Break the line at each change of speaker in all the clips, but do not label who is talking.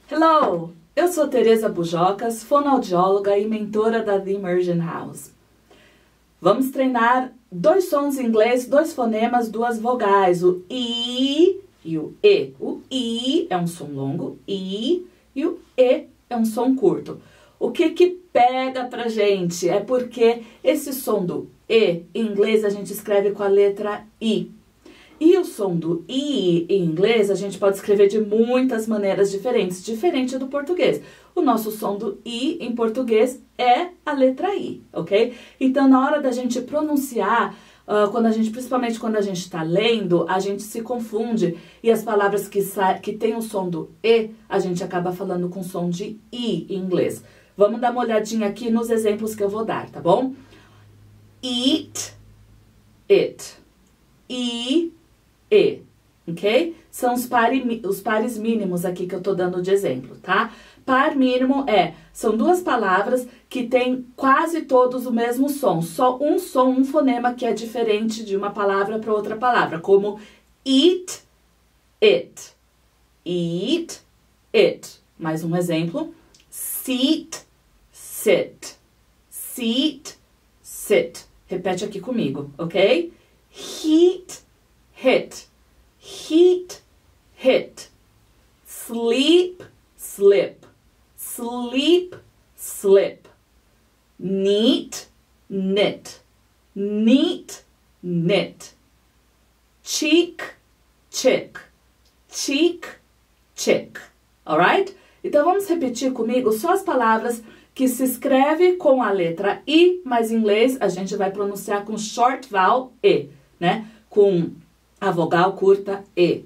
Hello! Eu sou Tereza Bujocas, fonoaudióloga e mentora da The Immersion House. Vamos treinar dois sons em inglês, dois fonemas, duas vogais, o I e o E. O I é um som longo, I, e o E é um som curto. O que pega pra gente é porque esse som do E em inglês a gente escreve com a letra I. E o som do I em inglês a gente pode escrever de muitas maneiras diferentes, diferente do português. O nosso som do I em português é a letra I, ok? Então, na hora da gente pronunciar, principalmente quando a gente está lendo, a gente se confunde e as palavras que tem o som do E, a gente acaba falando com som de I em inglês. Vamos dar uma olhadinha aqui nos exemplos que eu vou dar, tá bom? Eat, it. E, ok? São os pares mínimos aqui que eu tô dando de exemplo, tá? Par mínimo são duas palavras que têm quase todos o mesmo som, só um som, um fonema que é diferente de uma palavra para outra palavra, como eat, it. Eat, it. Mais um exemplo. Seat, sit. Seat, sit. Repete aqui comigo, ok? Heat, hit. Heat, hit. Sleep, slip. Sleep, slip. Neat, knit. Neat, knit. Cheek, chick. Cheek, chick. Alright? Então vamos repetir comigo só as palavras que se escreve com a letra I, mas em inglês a gente vai pronunciar com short vowel E, né? Com a vogal curta E.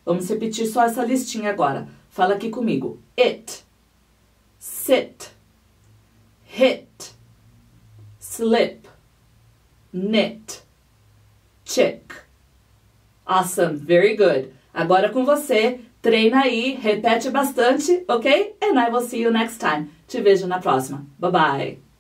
Vamos repetir só essa listinha agora. Fala aqui comigo. It, sit, hit, slip, knit, chick. Awesome, very good. Agora com você, treina aí, repete bastante, ok? And I will see you next time. Te vejo na próxima. Bye bye.